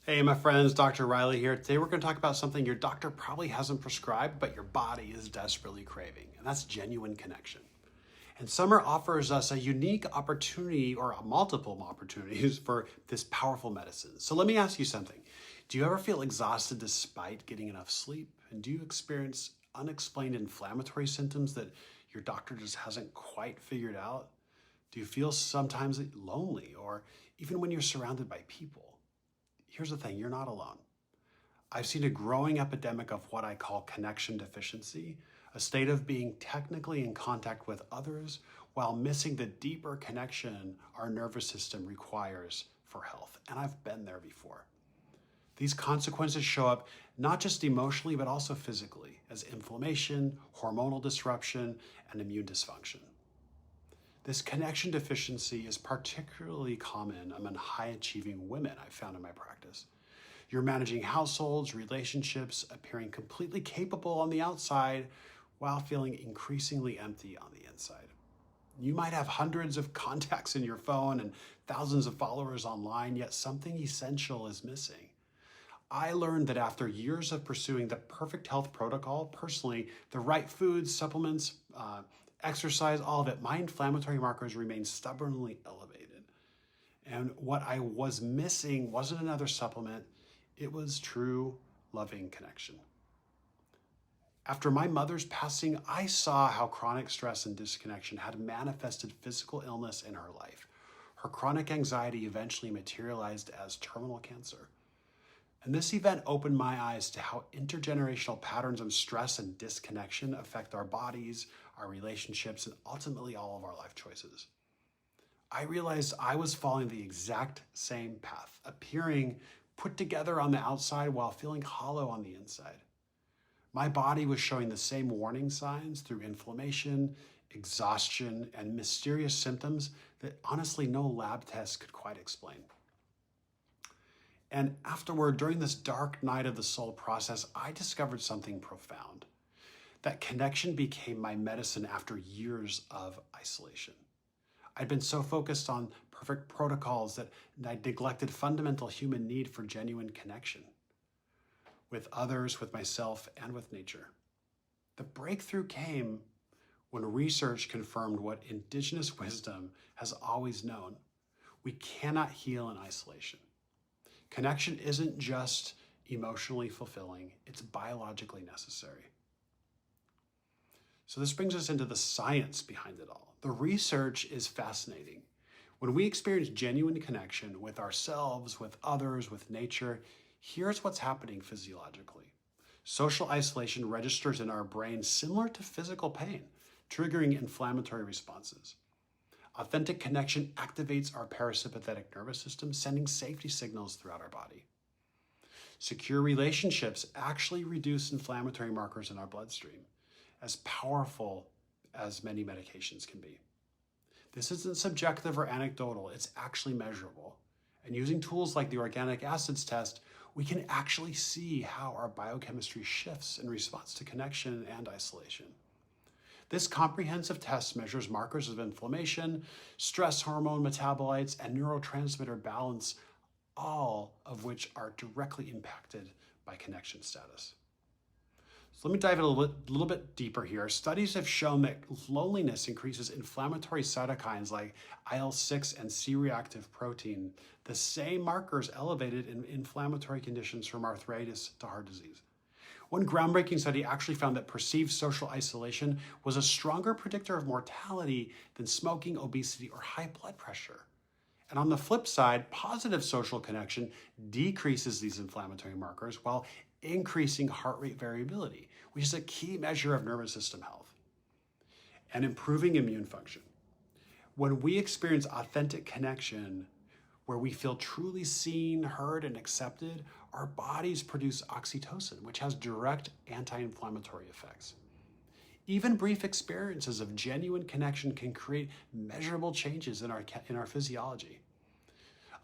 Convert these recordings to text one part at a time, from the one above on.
Hey, my friends, Dr. Riley here. Today we're going to talk about something your doctor probably hasn't prescribed, but your body is desperately craving, and that's genuine connection. And summer offers us a unique opportunity or multiple opportunities for this powerful medicine. So let me ask you something. Do you ever feel exhausted despite getting enough sleep? And do you experience unexplained inflammatory symptoms that your doctor just hasn't quite figured out? Do you feel sometimes lonely or even when you're surrounded by people? Here's the thing, you're not alone. I've seen a growing epidemic of what I call connection deficiency, a state of being technically in contact with others while missing the deeper connection our nervous system requires for health. And I've been there before. These consequences show up not just emotionally, but also physically as inflammation, hormonal disruption, and immune dysfunction. This connection deficiency is particularly common among high-achieving women I've found in my practice. You're managing households, relationships, appearing completely capable on the outside while feeling increasingly empty on the inside. You might have hundreds of contacts in your phone and thousands of followers online, yet something essential is missing. I learned that after years of pursuing the perfect health protocol, personally, the right foods, supplements, exercise, all of it, my inflammatory markers remain stubbornly elevated. And what I was missing wasn't another supplement, it was true loving connection. After my mother's passing, I saw how chronic stress and disconnection had manifested physical illness in her life. Her chronic anxiety eventually materialized as terminal cancer. And this event opened my eyes to how intergenerational patterns of stress and disconnection affect our bodies, our relationships, and ultimately all of our life choices. I realized I was following the exact same path, appearing put together on the outside while feeling hollow on the inside. My body was showing the same warning signs through inflammation, exhaustion, and mysterious symptoms that honestly no lab test could quite explain. And afterward, during this dark night of the soul process, I discovered something profound. That connection became my medicine after years of isolation. I'd been so focused on perfect protocols that I neglected fundamental human need for genuine connection with others, with myself, and with nature. The breakthrough came when research confirmed what indigenous wisdom has always known. We cannot heal in isolation. Connection isn't just emotionally fulfilling, it's biologically necessary. So this brings us into the science behind it all. The research is fascinating. When we experience genuine connection with ourselves, with others, with nature, here's what's happening physiologically. Social isolation registers in our brain similar to physical pain, triggering inflammatory responses. Authentic connection activates our parasympathetic nervous system, sending safety signals throughout our body. Secure relationships actually reduce inflammatory markers in our bloodstream, as powerful as many medications can be. This isn't subjective or anecdotal, it's actually measurable. And using tools like the organic acids test, we can actually see how our biochemistry shifts in response to connection and isolation. This comprehensive test measures markers of inflammation, stress hormone metabolites, and neurotransmitter balance, all of which are directly impacted by connection status. So let me dive in a little bit deeper here. Studies have shown that loneliness increases inflammatory cytokines like IL-6 and C-reactive protein, the same markers elevated in inflammatory conditions from arthritis to heart disease. One groundbreaking study actually found that perceived social isolation was a stronger predictor of mortality than smoking, obesity, or high blood pressure. And on the flip side, positive social connection decreases these inflammatory markers while increasing heart rate variability, which is a key measure of nervous system health, and improving immune function. When we experience authentic connection, where we feel truly seen, heard, and accepted, our bodies produce oxytocin, which has direct anti-inflammatory effects. Even brief experiences of genuine connection can create measurable changes in our physiology.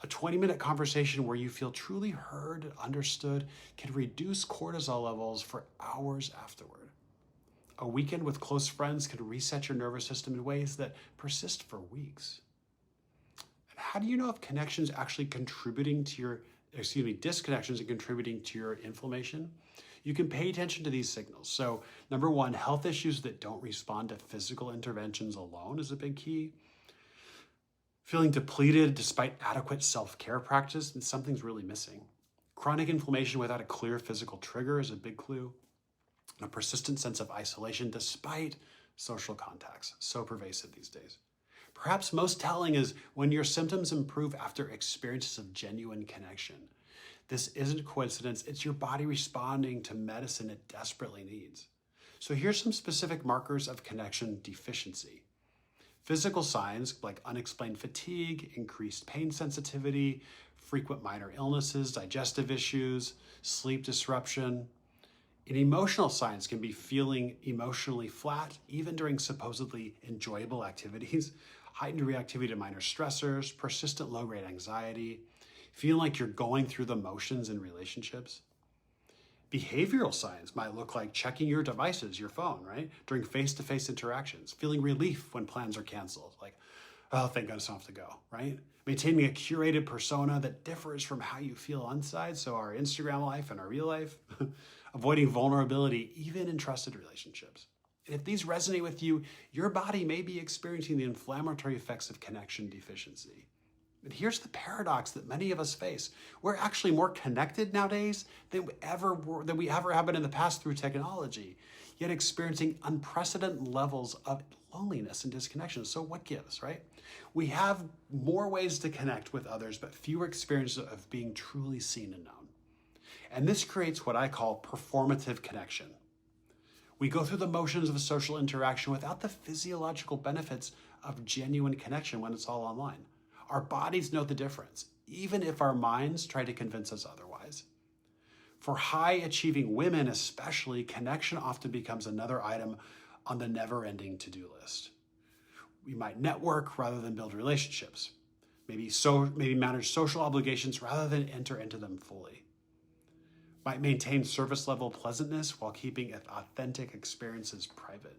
A 20-minute conversation where you feel truly heard, understood, can reduce cortisol levels for hours afterward. A weekend with close friends can reset your nervous system in ways that persist for weeks. And how do you know if connection is actually contributing to your disconnections and contributing to your inflammation, you can pay attention to these signals. So number one, health issues that don't respond to physical interventions alone is a big key. Feeling depleted despite adequate self-care practice, and something's really missing. Chronic inflammation without a clear physical trigger is a big clue. A persistent sense of isolation despite social contacts, so pervasive these days. Perhaps most telling is when your symptoms improve after experiences of genuine connection. This isn't coincidence, it's your body responding to medicine it desperately needs. So here's some specific markers of connection deficiency. Physical signs like unexplained fatigue, increased pain sensitivity, frequent minor illnesses, digestive issues, sleep disruption. And emotional signs can be feeling emotionally flat, even during supposedly enjoyable activities, heightened reactivity to minor stressors, persistent low-grade anxiety, feeling like you're going through the motions in relationships. Behavioral signs might look like checking your devices, your phone, right? During face-to-face interactions, feeling relief when plans are canceled, like, oh, thank goodness I don't have to go, right? Maintaining a curated persona that differs from how you feel inside, so our Instagram life and our real life. Avoiding vulnerability, even in trusted relationships. And if these resonate with you, your body may be experiencing the inflammatory effects of connection deficiency. But here's the paradox that many of us face. We're actually more connected nowadays than we ever have been in the past through technology, yet experiencing unprecedented levels of loneliness and disconnection. So what gives, right? We have more ways to connect with others, but fewer experiences of being truly seen and known. And this creates what I call performative connection. We go through the motions of a social interaction without the physiological benefits of genuine connection when it's all online. Our bodies know the difference, even if our minds try to convince us otherwise. For high-achieving women especially, connection often becomes another item on the never-ending to-do list. We might network rather than build relationships. Maybe manage social obligations rather than enter into them fully. Might maintain surface-level pleasantness while keeping authentic experiences private.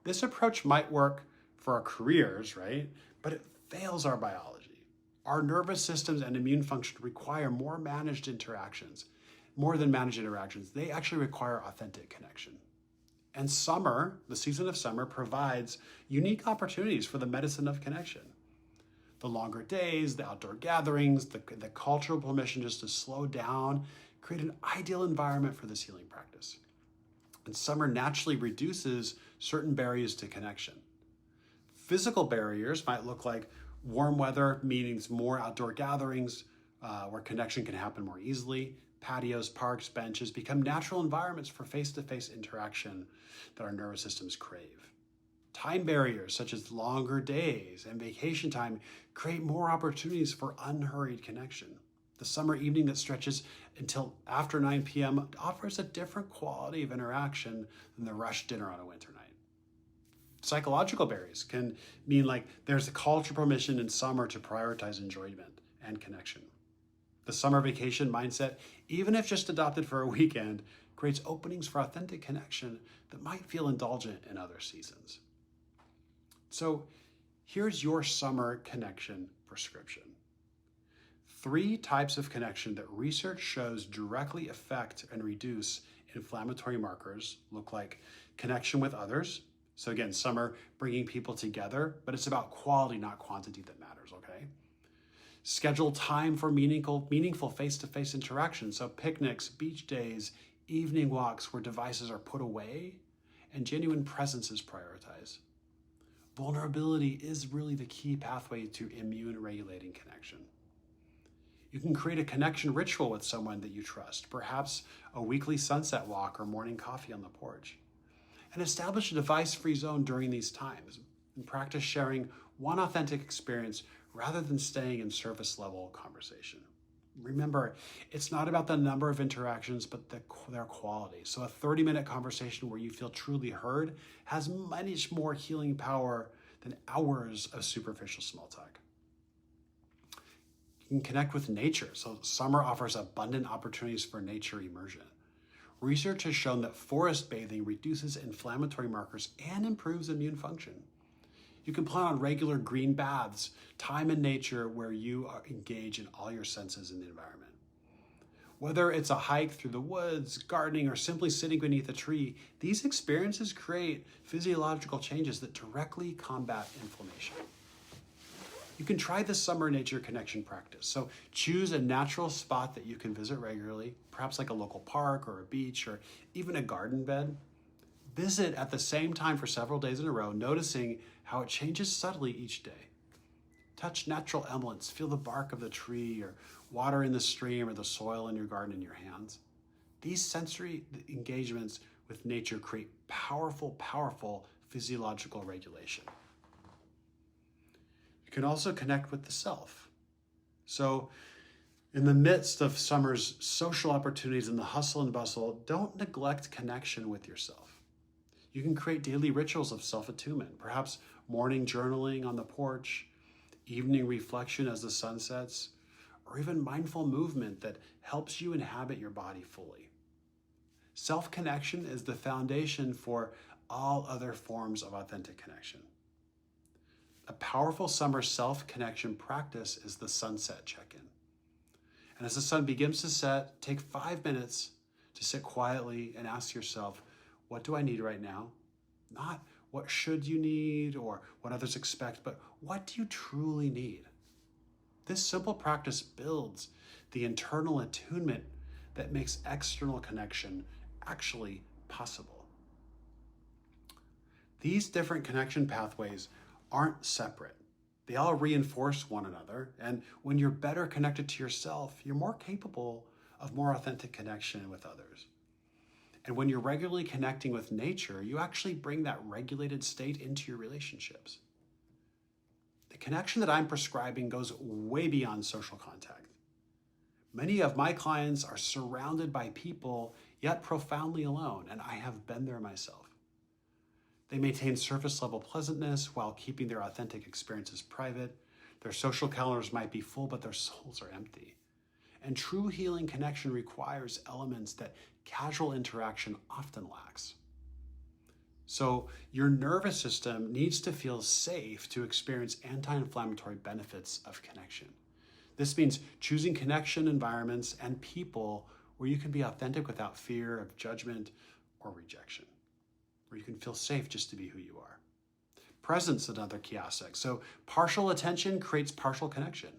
This approach might work for our careers, right? But it fails our biology. Our nervous systems and immune function require more than managed interactions. They actually require authentic connection. And summer, the season of summer, provides unique opportunities for the medicine of connection. The longer days, the outdoor gatherings, the cultural permission just to slow down, create an ideal environment for this healing practice. And summer naturally reduces certain barriers to connection. Physical barriers might look like warm weather, means more outdoor gatherings where connection can happen more easily. Patios, parks, benches become natural environments for face-to-face interaction that our nervous systems crave. Time barriers such as longer days and vacation time create more opportunities for unhurried connection. The summer evening that stretches until after 9 p.m. offers a different quality of interaction than the rushed dinner on a winter night. Psychological barriers can mean like there's a cultural permission in summer to prioritize enjoyment and connection. The summer vacation mindset, even if just adopted for a weekend, creates openings for authentic connection that might feel indulgent in other seasons. So here's your summer connection prescription. 3 types of connection that research shows directly affect and reduce inflammatory markers look like connection with others. So again, summer bringing people together, but it's about quality, not quantity that matters, okay? Schedule time for meaningful face-to-face interaction. So picnics, beach days, evening walks where devices are put away and genuine presence is prioritized. Vulnerability is really the key pathway to immune-regulating connection. You can create a connection ritual with someone that you trust, perhaps a weekly sunset walk or morning coffee on the porch. And establish a device-free zone during these times and practice sharing one authentic experience rather than staying in surface-level conversation. Remember, it's not about the number of interactions, but their quality. So a 30-minute conversation where you feel truly heard has much more healing power than hours of superficial small talk. You can connect with nature. So summer offers abundant opportunities for nature immersion. Research has shown that forest bathing reduces inflammatory markers and improves immune function. You can plan on regular green baths, time in nature where you engage in all your senses in the environment. Whether it's a hike through the woods, gardening, or simply sitting beneath a tree, these experiences create physiological changes that directly combat inflammation. You can try this summer nature connection practice. So choose a natural spot that you can visit regularly, perhaps like a local park or a beach or even a garden bed. Visit at the same time for several days in a row, noticing how it changes subtly each day. Touch natural elements, feel the bark of the tree or water in the stream or the soil in your garden in your hands. These sensory engagements with nature create powerful, powerful physiological regulation. You can also connect with the self. So in the midst of summer's social opportunities and the hustle and bustle, don't neglect connection with yourself. You can create daily rituals of self-attunement, perhaps morning journaling on the porch, evening reflection as the sun sets, or even mindful movement that helps you inhabit your body fully. Self-connection is the foundation for all other forms of authentic connection. A powerful summer self-connection practice is the sunset check-in. And as the sun begins to set, take 5 minutes to sit quietly and ask yourself, what do I need right now? Not what should you need or what others expect, but what do you truly need? This simple practice builds the internal attunement that makes external connection actually possible. These different connection pathways aren't separate. They all reinforce one another, and when you're better connected to yourself, you're more capable of more authentic connection with others. And when you're regularly connecting with nature, you actually bring that regulated state into your relationships. The connection that I'm prescribing goes way beyond social contact. Many of my clients are surrounded by people, yet profoundly alone, and I have been there myself. They maintain surface level pleasantness while keeping their authentic experiences private. Their social calendars might be full, but their souls are empty. And true healing connection requires elements that casual interaction often lacks. So your nervous system needs to feel safe to experience anti-inflammatory benefits of connection. This means choosing connection environments and people where you can be authentic without fear of judgment or rejection, where you can feel safe just to be who you are. Presence is another key aspect. So partial attention creates partial connection.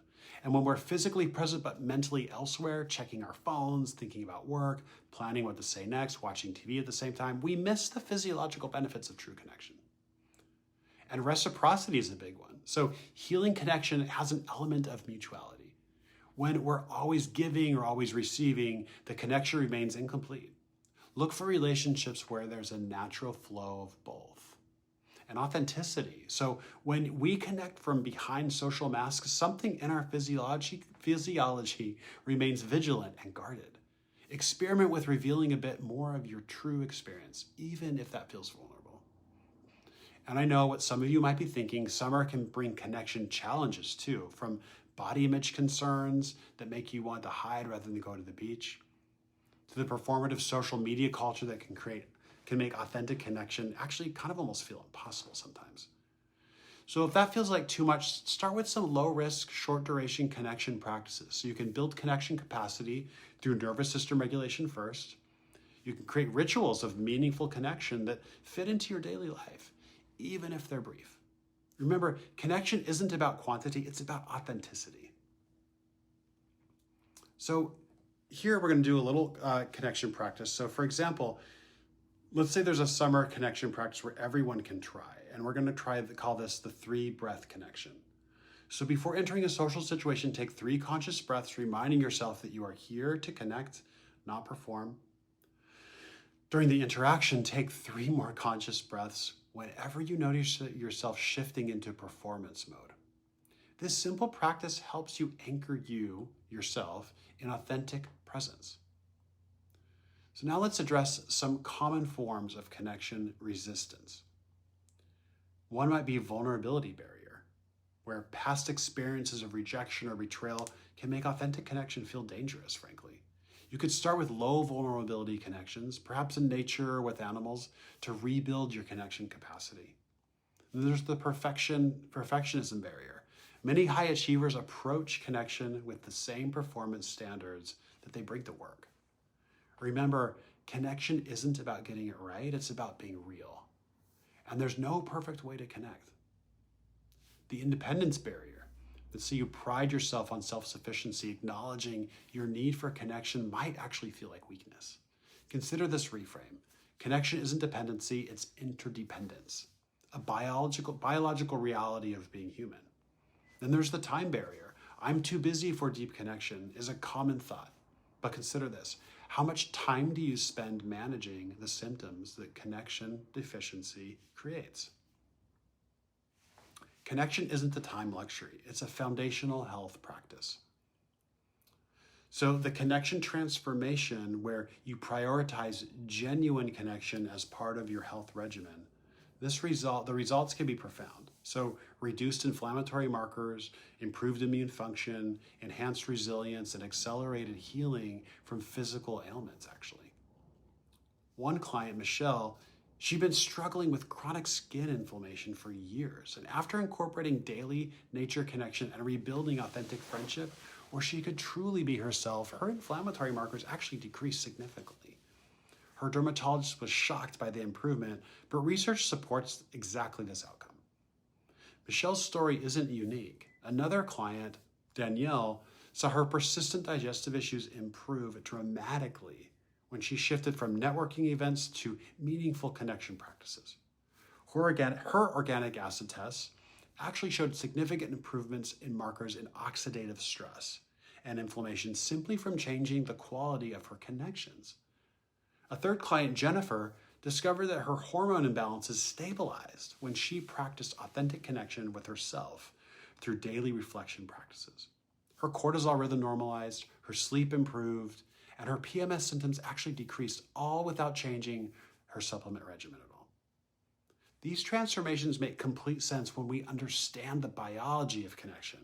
And when we're physically present but mentally elsewhere, checking our phones, thinking about work, planning what to say next, watching TV at the same time, we miss the physiological benefits of true connection. And reciprocity is a big one. So healing connection has an element of mutuality. When we're always giving or always receiving, the connection remains incomplete. Look for relationships where there's a natural flow of both. And authenticity. So when we connect from behind social masks, something in our physiology remains vigilant and guarded. Experiment with revealing a bit more of your true experience, even if that feels vulnerable. And I know what some of you might be thinking, summer can bring connection challenges too, from body image concerns that make you want to hide rather than go to the beach, to the performative social media culture that can make authentic connection actually kind of almost feel impossible sometimes. So if that feels like too much, start with some low-risk, short-duration connection practices. So you can build connection capacity through nervous system regulation first. You can create rituals of meaningful connection that fit into your daily life, even if they're brief. Remember, connection isn't about quantity, it's about authenticity. So here we're going to do a little connection practice. So for example, let's say there's a summer connection practice where everyone can try, and we're going to call this the 3-breath connection. So before entering a social situation, take 3 conscious breaths, reminding yourself that you are here to connect, not perform. During the interaction, take 3 more conscious breaths whenever you notice yourself shifting into performance mode. This simple practice helps you anchor yourself in authentic presence. So now let's address some common forms of connection resistance. One might be vulnerability barrier, where past experiences of rejection or betrayal can make authentic connection feel dangerous, frankly. You could start with low vulnerability connections, perhaps in nature or with animals, to rebuild your connection capacity. And there's the perfectionism barrier. Many high achievers approach connection with the same performance standards that they bring to work. Remember, connection isn't about getting it right, it's about being real. And there's no perfect way to connect. The independence barrier. Let's say you pride yourself on self-sufficiency, acknowledging your need for connection might actually feel like weakness. Consider this reframe. Connection isn't dependency, it's interdependence, a biological reality of being human. Then there's the time barrier. I'm too busy for deep connection is a common thought. But consider this. How much time do you spend managing the symptoms that connection deficiency creates? Connection isn't a time luxury. It's a foundational health practice. So the connection transformation, where you prioritize genuine connection as part of your health regimen, the results can be profound. So reduced inflammatory markers, improved immune function, enhanced resilience, and accelerated healing from physical ailments, actually. One client, Michelle, she'd been struggling with chronic skin inflammation for years. And after incorporating daily nature connection and rebuilding authentic friendship, where she could truly be herself, her inflammatory markers actually decreased significantly. Her dermatologist was shocked by the improvement, but research supports exactly this outcome. Michelle's story isn't unique. Another client, Danielle, saw her persistent digestive issues improve dramatically when she shifted from networking events to meaningful connection practices. Her organic acid tests actually showed significant improvements in markers in oxidative stress and inflammation simply from changing the quality of her connections. A third client, Jennifer, discovered that her hormone imbalances stabilized when she practiced authentic connection with herself through daily reflection practices. Her cortisol rhythm normalized, her sleep improved, and her PMS symptoms actually decreased, all without changing her supplement regimen at all. These transformations make complete sense when we understand the biology of connection.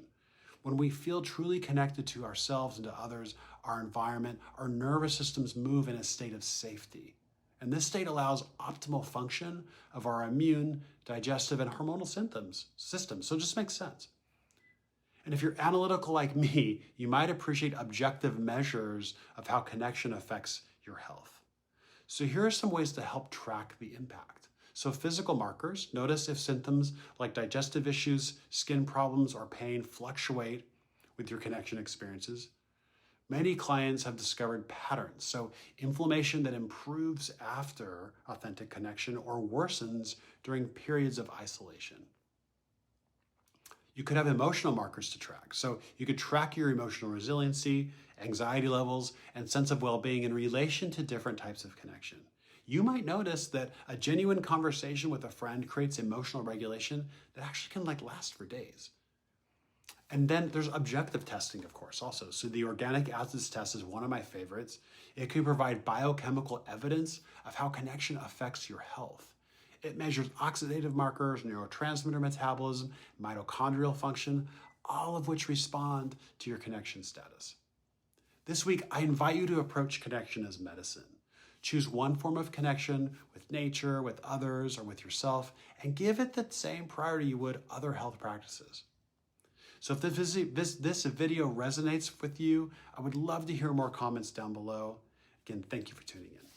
When we feel truly connected to ourselves and to others, our environment, our nervous systems move in a state of safety. And this state allows optimal function of our immune, digestive, and hormonal systems. So it just makes sense. And if you're analytical like me, you might appreciate objective measures of how connection affects your health. So here are some ways to help track the impact. So physical markers, notice if symptoms like digestive issues, skin problems, or pain fluctuate with your connection experiences. Many clients have discovered patterns, so inflammation that improves after authentic connection or worsens during periods of isolation. You could have emotional markers to track. So you could track your emotional resiliency, anxiety levels, and sense of well-being in relation to different types of connection. You might notice that a genuine conversation with a friend creates emotional regulation that actually can last for days. And then there's objective testing, of course, also. So the organic acids test is one of my favorites. It can provide biochemical evidence of how connection affects your health. It measures oxidative markers, neurotransmitter metabolism, mitochondrial function, all of which respond to your connection status. This week, I invite you to approach connection as medicine. Choose one form of connection with nature, with others, or with yourself, and give it the same priority you would other health practices. So if this video resonates with you, I would love to hear more comments down below. Again, thank you for tuning in.